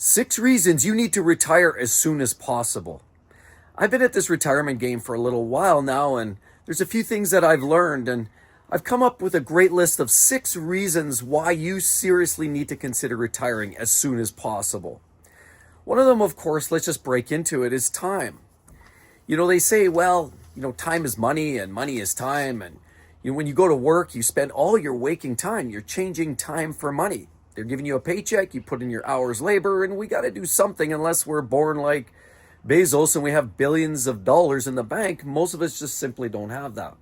6 reasons you need to retire as soon as possible. I've been at this retirement game for a little while now, and there's a few things that I've learned, and I've come up with a great list of 6 reasons why you seriously need to consider retiring as soon as possible. One of them, of course, let's just break into it, is time. They say, time is money and money is time. And when you go to work, you spend all your waking time. You're changing time for money. They're giving you a paycheck, you put in your hours labor, and we got to do something unless we're born like Bezos and we have billions of dollars in the bank. Most of us just simply don't have that.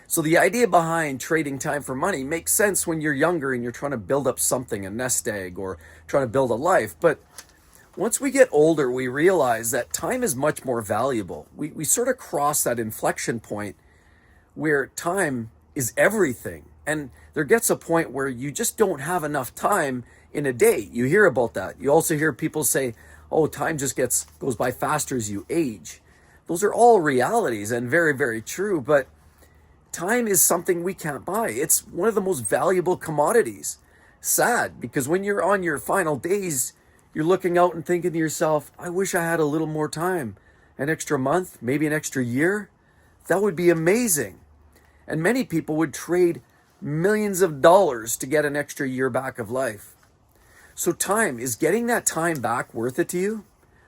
So the idea behind trading time for money makes sense when you're younger and you're trying to build up something, a nest egg, or trying to build a life. But once we get older, we realize that time is much more valuable. We sort of cross that inflection point where time is everything. And there gets a point where you just don't have enough time in a day. You hear about that. You also hear people say, oh, time just goes by faster as you age. Those are all realities and very, very true. But time is something we can't buy. It's one of the most valuable commodities. Sad, because when you're on your final days, you're looking out and thinking to yourself, I wish I had a little more time, an extra month, maybe an extra year. That would be amazing. And many people would trade millions of dollars to get an extra year back of life. So is getting that time back worth it to you?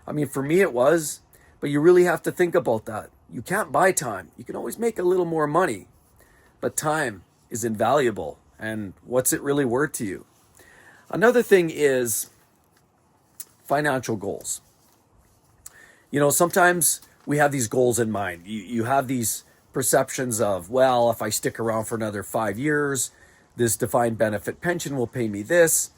I mean, for me it was, but you really have to think about that. You can't buy time. You can always make a little more money, but time is invaluable. And what's it really worth to you? Another thing is financial goals. Sometimes we have these goals in mind. You have these perceptions of, well, if I stick around for another 5 years, this defined benefit pension will pay me this.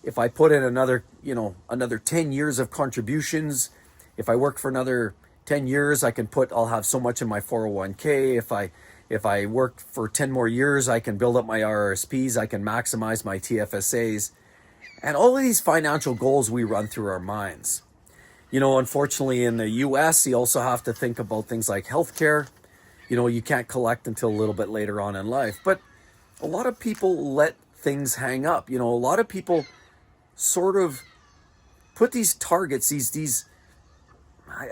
If I put in another 10 years of contributions, if I work for another 10 years, I'll have so much in my 401k. If I work for 10 more years, I can build up my RRSPs, I can maximize my TFSAs. And all of these financial goals we run through our minds. Unfortunately in the US, you also have to think about things like healthcare. You can't collect until a little bit later on in life. But a lot of people let things hang up. A lot of people sort of put these targets,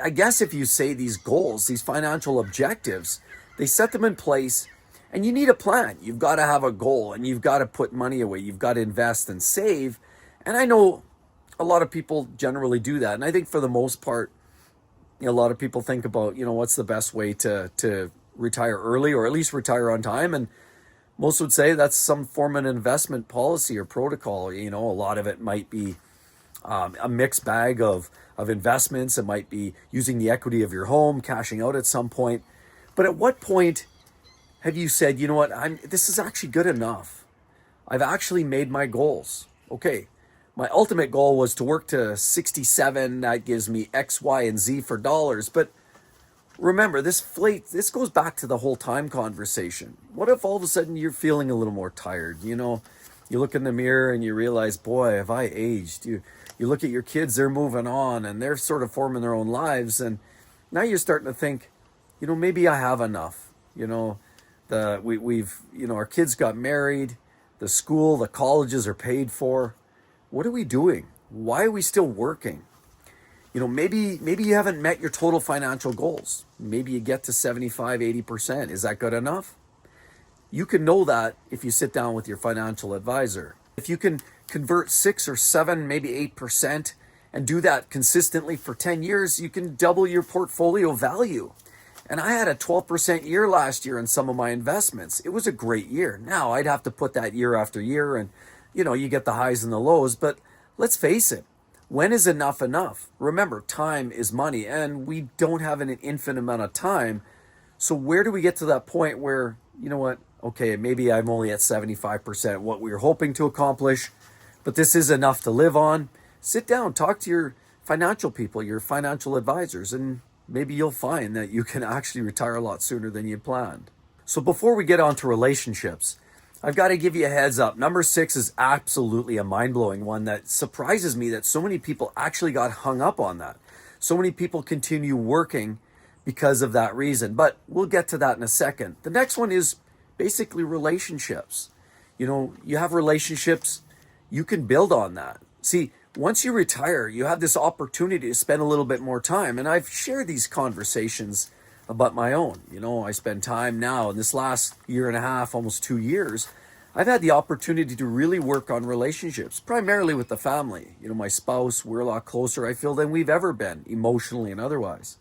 I guess if you say these goals, these financial objectives, they set them in place, and you need a plan. You've got to have a goal, and you've got to put money away. You've got to invest and save. And I know a lot of people generally do that. And I think for the most part, a lot of people think about, what's the best way to retire early, or at least retire on time. And most would say that's some form of investment policy or protocol. A lot of it might be a mixed bag of investments. It might be using the equity of your home, cashing out at some point. But at what point have you said, this is actually good enough. I've actually made my goals. Okay, my ultimate goal was to work to 67. That gives me X, Y, and Z for dollars. But remember, this goes back to the whole time conversation. What if all of a sudden you're feeling a little more tired? You look in the mirror and you realize, boy, have I aged. You look at your kids, they're moving on and they're sort of forming their own lives. And now you're starting to think, maybe I have enough. Our kids got married, the colleges are paid for. What are we doing? Why are we still working? Maybe you haven't met your total financial goals. Maybe you get to 75, 80%. Is that good enough? You can know that if you sit down with your financial advisor. If you can convert 6 or 7, maybe 8%, and do that consistently for 10 years, you can double your portfolio value. And I had a 12% year last year in some of my investments. It was a great year. Now I'd have to put that year after year, and you get the highs and the lows, but let's face it. When is enough enough? Remember, time is money, and we don't have an infinite amount of time. So where do we get to that point where, okay, maybe I'm only at 75% what we were hoping to accomplish, but this is enough to live on? Sit down, talk to your financial people, your financial advisors, and maybe you'll find that you can actually retire a lot sooner than you planned. So before we get on to relationships, I've got to give you a heads up. Number 6 is absolutely a mind-blowing one that surprises me that so many people actually got hung up on that. So many people continue working because of that reason, but we'll get to that in a second. The next one is basically relationships. You have relationships, you can build on that. See, once you retire, you have this opportunity to spend a little bit more time. And I've shared these conversations about my own. I spend time now in this last year and a half, almost 2 years. I've had the opportunity to really work on relationships, primarily with the family. My spouse, we're a lot closer, I feel, than we've ever been, emotionally and otherwise.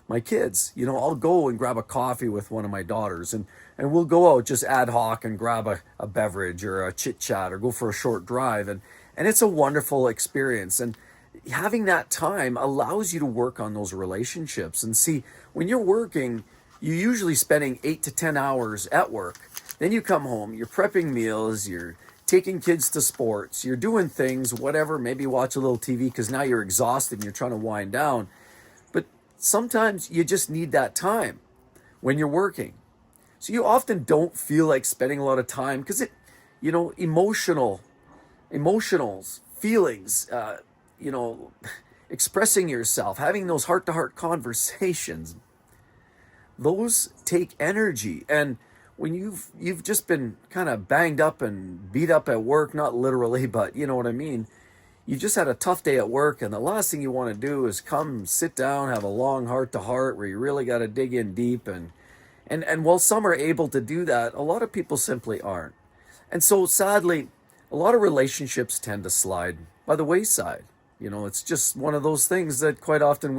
My kids, I'll go and grab a coffee with one of my daughters, and we'll go out just ad hoc and grab a beverage or a chit chat or go for a short drive. And it's a wonderful experience. And having that time allows you to work on those relationships. And see, when you're working, you're usually spending 8 to 10 hours at work. Then you come home, you're prepping meals, you're taking kids to sports, you're doing things, whatever, maybe watch a little TV because now you're exhausted and you're trying to wind down. But sometimes you just need that time when you're working. So you often don't feel like spending a lot of time because emotionals, feelings, expressing yourself, having those heart-to-heart conversations, those take energy. And when you've just been kind of banged up and beat up at work, not literally, but you know what I mean, you just had a tough day at work, and the last thing you want to do is come sit down, have a long heart-to-heart where you really got to dig in deep. And while some are able to do that, a lot of people simply aren't. And so sadly, a lot of relationships tend to slide by the wayside. It's just one of those things that quite often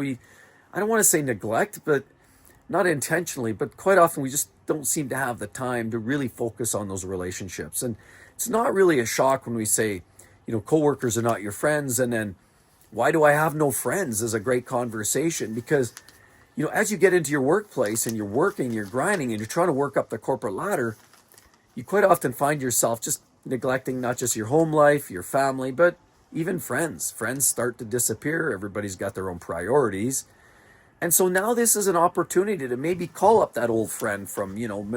I don't want to say neglect, but not intentionally, but quite often we just don't seem to have the time to really focus on those relationships. And it's not really a shock when we say, coworkers are not your friends. And then, why do I have no friends is a great conversation, because as you get into your workplace and you're working, you're grinding, and you're trying to work up the corporate ladder, you quite often find yourself just neglecting not just your home life, your family, but even friends. Friends start to disappear. Everybody's got their own priorities. And so now this is an opportunity to maybe call up that old friend from,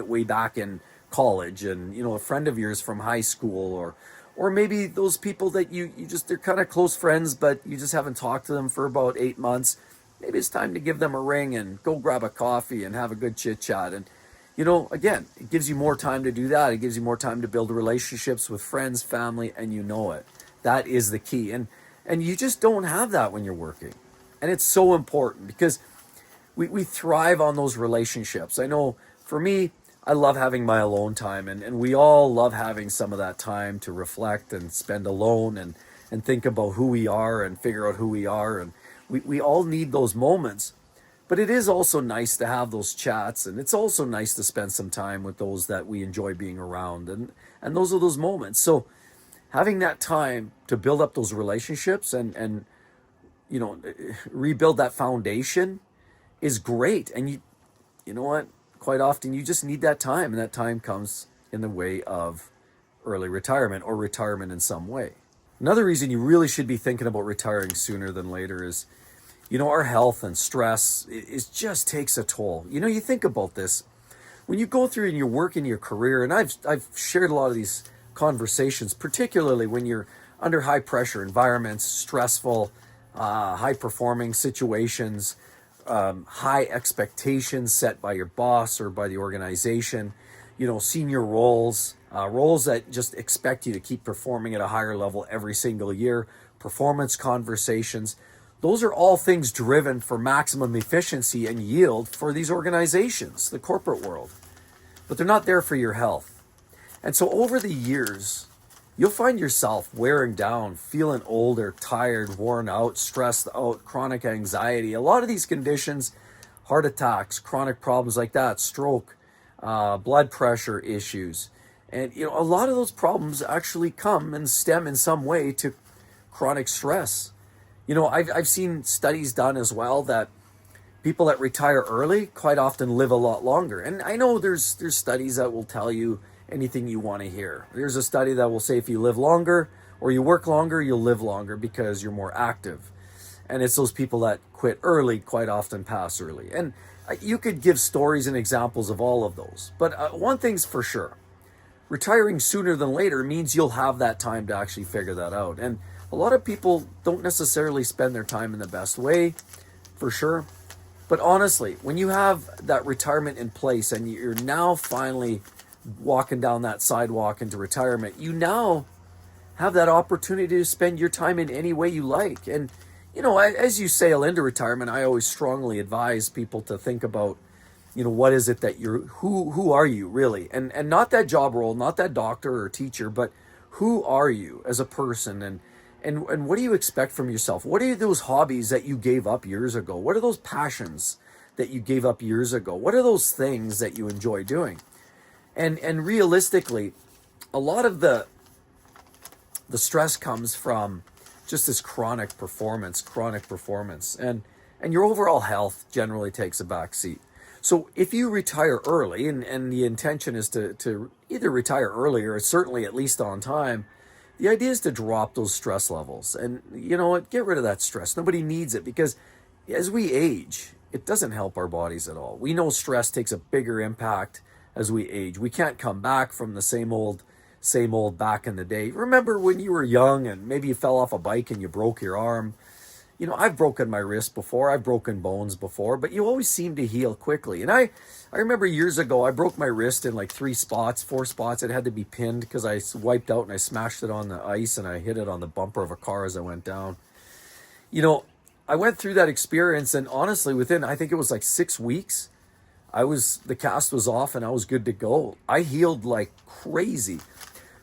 way back in college, and, a friend of yours from high school, or maybe those people that you just, they're kind of close friends, but you just haven't talked to them for about 8 months. Maybe it's time to give them a ring and go grab a coffee and have a good chit chat. And, again, it gives you more time to do that. It gives you more time to build relationships with friends, family, and it. That is the key. And you just don't have that when you're working. And it's so important because we thrive on those relationships. I know for me, I love having my alone time, and we all love having some of that time to reflect and spend alone and think about who we are and figure out who we are. And we all need those moments. But it is also nice to have those chats, and it's also nice to spend some time with those that we enjoy being around. And those are those moments. So having that time to build up those relationships and rebuild that foundation is great. And you know what? Quite often you just need that time, and that time comes in the way of early retirement or retirement in some way. Another reason you really should be thinking about retiring sooner than later is, our health and stress, it just takes a toll. You think about this. When you go through and you work in your career, and I've shared a lot of these conversations, particularly when you're under high pressure environments, stressful, high performing situations, high expectations set by your boss or by the organization, senior roles, roles that just expect you to keep performing at a higher level every single year, performance conversations. Those are all things driven for maximum efficiency and yield for these organizations, the corporate world. But they're not there for your health. And so over the years, you'll find yourself wearing down, feeling older, tired, worn out, stressed out, chronic anxiety. A lot of these conditions, heart attacks, chronic problems like that, stroke, blood pressure issues. And a lot of those problems actually come and stem in some way to chronic stress. I've seen studies done as well that people that retire early quite often live a lot longer. And I know there's studies that will tell you anything you want to hear. There's a study that will say if you live longer or you work longer, you'll live longer because you're more active. And it's those people that quit early quite often pass early. And you could give stories and examples of all of those. But one thing's for sure, retiring sooner than later means you'll have that time to actually figure that out. And a lot of people don't necessarily spend their time in the best way, for sure. But honestly, when you have that retirement in place and you're now finally walking down that sidewalk into retirement, you now have that opportunity to spend your time in any way you like. And, as you sail into retirement, I always strongly advise people to think about, what is it that who are you really? And not that job role, not that doctor or teacher, but who are you as a person? And what do you expect from yourself? What are those hobbies that you gave up years ago? What are those passions that you gave up years ago? What are those things that you enjoy doing? And realistically, a lot of the stress comes from just this chronic performance, and your overall health generally takes a back seat. So if you retire early, and the intention is to either retire early or certainly at least on time, the idea is to drop those stress levels. And you know what? Get rid of that stress. Nobody needs it, because as we age, it doesn't help our bodies at all. We know stress takes a bigger impact as we age. We can't come back from the same old back in the day. Remember when you were young and maybe you fell off a bike and you broke your arm? I've broken my wrist before, I've broken bones before, but you always seem to heal quickly. And I remember years ago, I broke my wrist in like 4 spots. It had to be pinned because I wiped out and I smashed it on the ice and I hit it on the bumper of a car as I went down. I went through that experience, and honestly, within, I think it was like 6 weeks, the cast was off and I was good to go. I healed like crazy.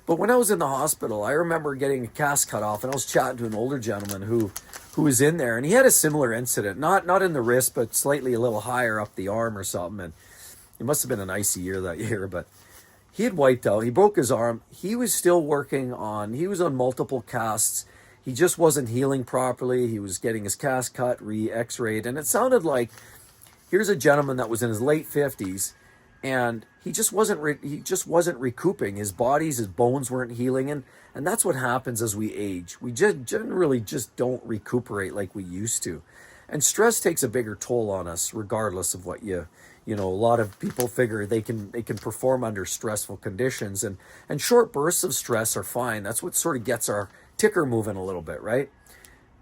But when I was in the hospital, I remember getting a cast cut off, and I was chatting to an older gentleman who was in there, and he had a similar incident, not in the wrist, but slightly a little higher up the arm or something. And it must have been an icy year that year, but he had wiped out. He broke his arm. He was still he was on multiple casts. He just wasn't healing properly. He was getting his cast cut, X-rayed, and it sounded like, here's a gentleman that was in his late 50s, and he just wasn't recouping. His bones weren't healing, and that's what happens as we age. We generally just don't recuperate like we used to. And stress takes a bigger toll on us regardless of what a lot of people figure they can perform under stressful conditions, and short bursts of stress are fine. That's what sort of gets our ticker moving a little bit, right?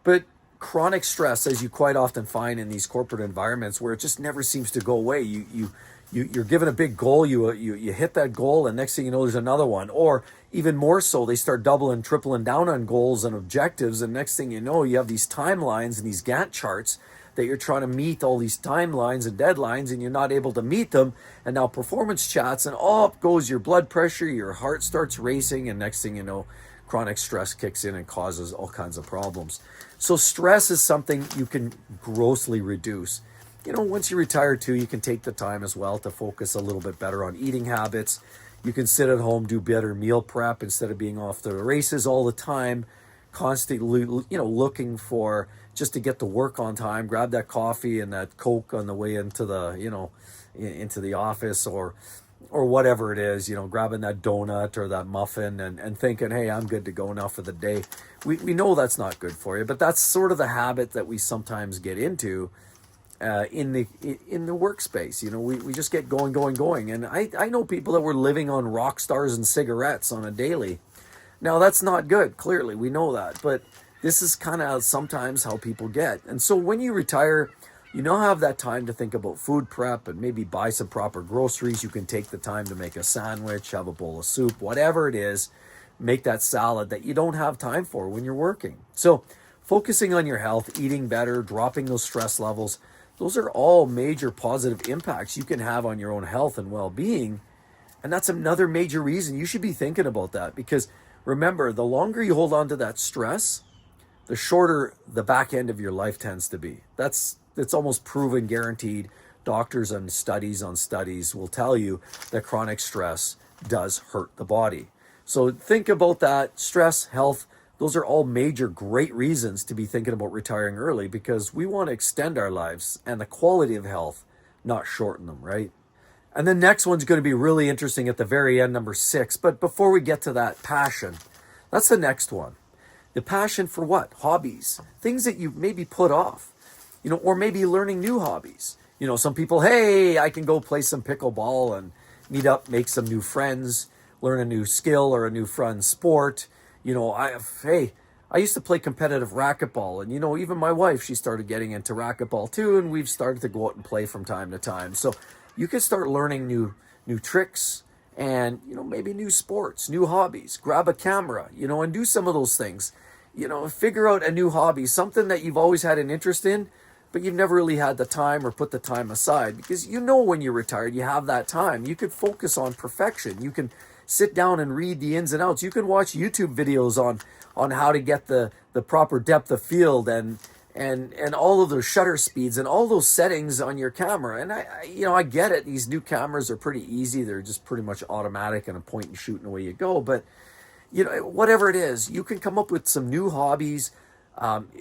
But chronic stress, as you quite often find in these corporate environments where it just never seems to go away, you're given a big goal, you hit that goal, and next thing you know, there's another one. Or even more so, they start doubling, tripling down on goals and objectives, and next thing you know, you have these timelines and these Gantt charts that you're trying to meet, all these timelines and deadlines, and you're not able to meet them. And now performance chats, and up goes your blood pressure, your heart starts racing, and next thing you know, chronic stress kicks in and causes all kinds of problems. So stress is something you can grossly reduce. Once you retire too, you can take the time as well to focus a little bit better on eating habits. You can sit at home, do better meal prep instead of being off the races all the time, constantly, looking for just to get to work on time, grab that coffee and that Coke on the way into the office, or whatever it is, grabbing that donut or that muffin and thinking, hey, I'm good to go now for the day. We know that's not good for you, but that's sort of the habit that we sometimes get into in the workspace. We just get going. And I know people that were living on rock stars and cigarettes on a daily. Now, that's not good. Clearly, we know that. But this is kind of sometimes how people get. And so when you retire, you now have that time to think about food prep and maybe buy some proper groceries. You can take the time to make a sandwich, have a bowl of soup, whatever it is, make that salad that you don't have time for when you're working. So focusing on your health, eating better, dropping those stress levels, those are all major positive impacts you can have on your own health and well-being. And that's another major reason you should be thinking about that, because remember, the longer you hold on to that stress, the shorter the back end of your life tends to be. It's almost proven, guaranteed. Doctors and studies on studies will tell you that chronic stress does hurt the body. So think about that. Stress, health, those are all major great reasons to be thinking about retiring early, because we want to extend our lives and the quality of health, not shorten them, right? And the next one's going to be really interesting at the very end, number 6. But before we get to that, passion. That's the next one. The passion for what? Hobbies. Things that you maybe put off, or maybe learning new hobbies. Some people, hey, I can go play some pickleball and meet up, make some new friends, learn a new skill or a new fun sport. I used to play competitive racquetball, and even my wife, she started getting into racquetball too, and we've started to go out and play from time to time. So you can start learning new tricks, and, maybe new sports, new hobbies, grab a camera, and do some of those things. Figure out a new hobby, something that you've always had an interest in, but you've never really had the time or put the time aside, because when you're retired, you have that time. You could focus on perfection. You can sit down and read the ins and outs. You can watch YouTube videos on how to get the proper depth of field and all of those shutter speeds and all those settings on your camera. And I get it. These new cameras are pretty easy. They're just pretty much automatic and a point and shoot and away you go. But whatever it is, you can come up with some new hobbies,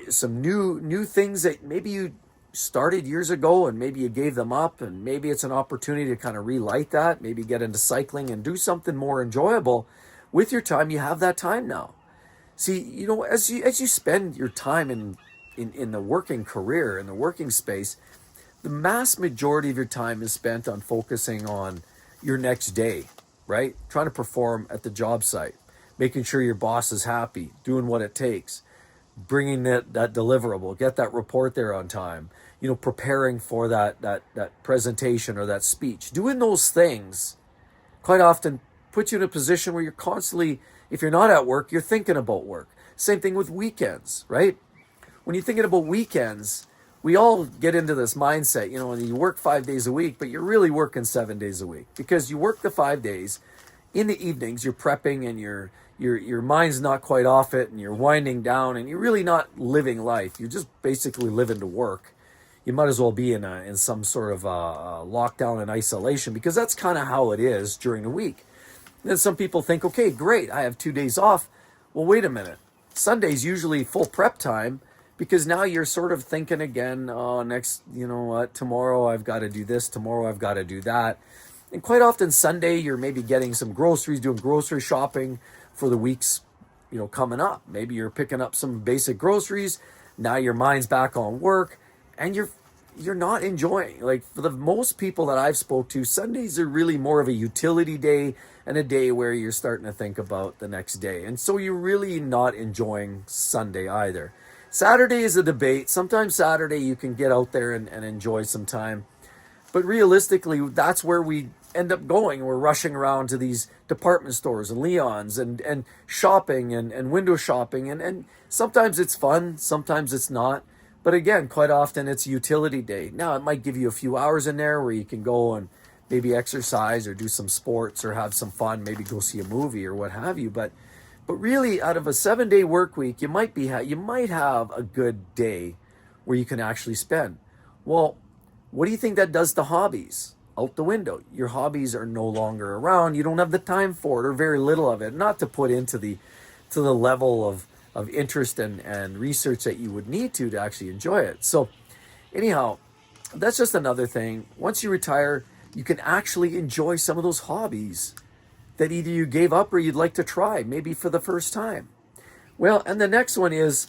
some new things that maybe you started years ago and maybe you gave them up, and maybe it's an opportunity to kind of relight that, maybe get into cycling and do something more enjoyable with your time. You have that time now. See, as you spend your time in the working career, in the working space, the mass majority of your time is spent on focusing on your next day, right? Trying to perform at the job site, making sure your boss is happy, doing what it takes, bringing that deliverable, get that report there on time, preparing for that presentation or that speech. Doing those things quite often puts you in a position where you're constantly, if you're not at work, you're thinking about work. Same thing with weekends, right? When you're thinking about weekends, we all get into this mindset, you work 5 days a week, but you're really working 7 days a week, because you work the 5 days. In the evenings, you're prepping and your mind's not quite off it, and you're winding down, and you're really not living life. You're just basically living to work. You might as well be in some sort of lockdown and isolation, because that's kind of how it is during the week. And then some people think, okay, great, I have 2 days off. Well, wait a minute. Sunday's usually full prep time, because now you're sort of thinking again, oh, next, tomorrow I've got to do this, tomorrow I've got to do that. And quite often Sunday, you're maybe getting some groceries, doing grocery shopping for the weeks, coming up. Maybe you're picking up some basic groceries. Now your mind's back on work, and you're not enjoying. Like, for the most people that I've spoke to, Sundays are really more of a utility day and a day where you're starting to think about the next day. And so you're really not enjoying Sunday either. Saturday is a debate. Sometimes Saturday you can get out there and enjoy some time. But realistically, that's where we end up going. We're rushing around to these department stores and Leon's and shopping and window shopping. And sometimes it's fun, sometimes it's not. But again, quite often it's utility day. Now, it might give you a few hours in there where you can go and maybe exercise or do some sports or have some fun, maybe go see a movie or what have you. But really, out of a 7-day work week, you might have a good day where you can actually spend. Well, what do you think that does to hobbies? Out the window. Your hobbies are no longer around. You don't have the time for it, or very little of it, not to put into the level of interest and research that you would need to actually enjoy it. So anyhow, that's just another thing. Once you retire, you can actually enjoy some of those hobbies that either you gave up or you'd like to try, maybe for the first time. Well, and the next one is,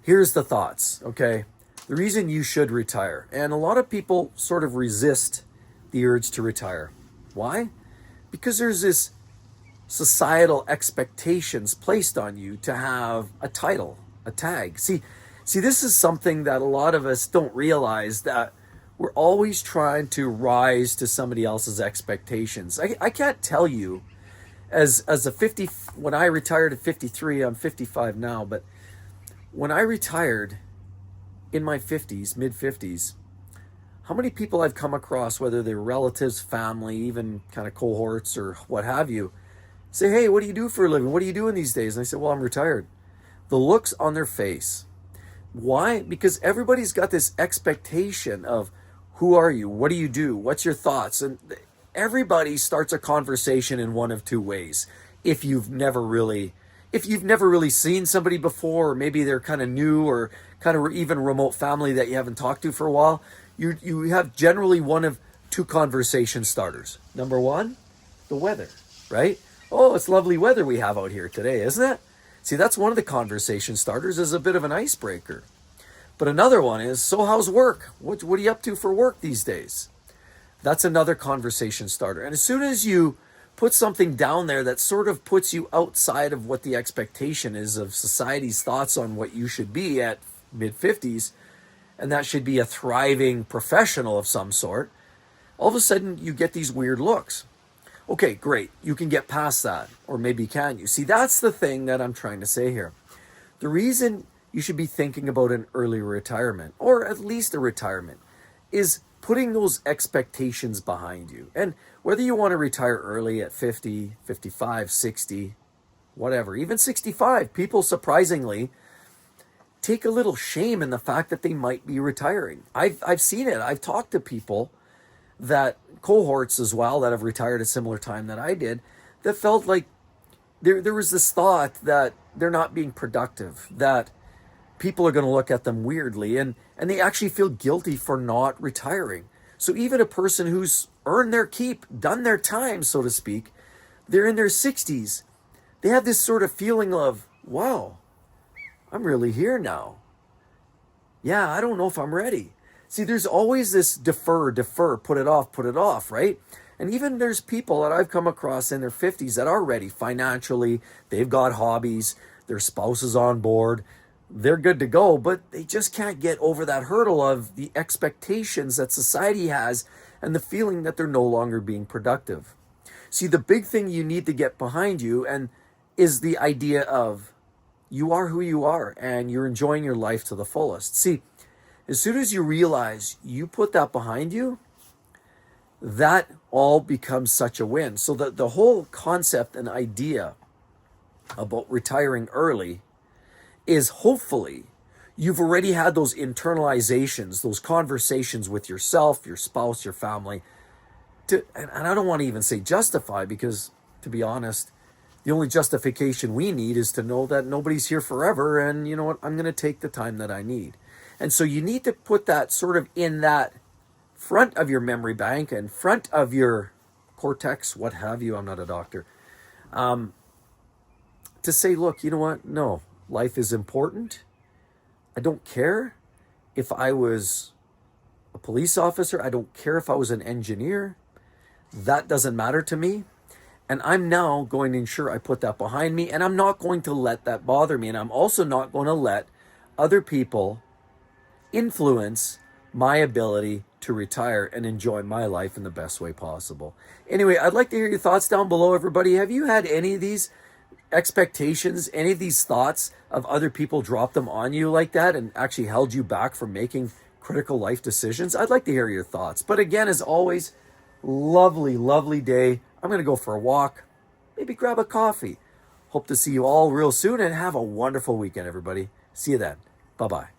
here's the thoughts, okay? The reason you should retire. And a lot of people sort of resist the urge to retire. Why? Because there's this societal expectations placed on you to have a title, a tag. See, this is something that a lot of us don't realize, that we're always trying to rise to somebody else's expectations. I can't tell you, when I retired at 53, I'm 55 now, but when I retired in my 50s, mid 50s, how many people I've come across, whether they're relatives, family, even kind of cohorts or what have you, say, hey, what do you do for a living? What are you doing these days? And I say, well, I'm retired. The looks on their face. Why? Because everybody's got this expectation of, who are you? What do you do? What's your thoughts? And everybody starts a conversation in one of two ways. If you've never really seen somebody before, or maybe they're kind of new, or kind of even remote family that you haven't talked to for a while, you have generally one of two conversation starters. Number one, the weather, right? Oh, it's lovely weather we have out here today, isn't it? See, that's one of the conversation starters, as a bit of an icebreaker. But another one is, so how's work? What are you up to for work these days? That's another conversation starter. And as soon as you put something down there that sort of puts you outside of what the expectation is of society's thoughts on what you should be at mid-50s, and that should be a thriving professional of some sort, all of a sudden you get these weird looks. Okay, great. You can get past that, or maybe can you? See, that's the thing that I'm trying to say here. The reason you should be thinking about an early retirement, or at least a retirement, is putting those expectations behind you. And whether you want to retire early at 50, 55, 60, whatever, even 65, people surprisingly take a little shame in the fact that they might be retiring. I've seen it. I've talked to people that cohorts as well that have retired a similar time that I did that felt like there was this thought that they're not being productive, that people are going to look at them weirdly, and they actually feel guilty for not retiring. So even a person who's earned their keep, done their time, so to speak, they're in their 60s. They have this sort of feeling of, wow, I'm really here now. Yeah, I don't know if I'm ready. See, there's always this defer, put it off, right? And even there's people that I've come across in their 50s that are ready financially. They've got hobbies, their spouse is on board, they're good to go, but they just can't get over that hurdle of the expectations that society has and the feeling that they're no longer being productive. See, the big thing you need to get behind you and is the idea of you are who you are and you're enjoying your life to the fullest. See, as soon as you realize you put that behind you, that all becomes such a win. So the whole concept and idea about retiring early is hopefully you've already had those internalizations, those conversations with yourself, your spouse, your family, and I don't want to even say justify, because to be honest, the only justification we need is to know that nobody's here forever, and you know what, I'm going to take the time that I need. And so you need to put that sort of in that front of your memory bank and front of your cortex, what have you. I'm not a doctor. To say, look, you know what? No, life is important. I don't care if I was a police officer. I don't care if I was an engineer. That doesn't matter to me. And I'm now going to ensure I put that behind me, and I'm not going to let that bother me. And I'm also not going to let other people influence my ability to retire and enjoy my life in the best way possible. Anyway, I'd like to hear your thoughts down below, everybody. Have you had any of these expectations, any of these thoughts of other people drop them on you like that and actually held you back from making critical life decisions? I'd like to hear your thoughts. But again, as always, lovely, lovely day. I'm going to go for a walk, maybe grab a coffee. Hope to see you all real soon, and have a wonderful weekend, everybody. See you then. Bye-bye.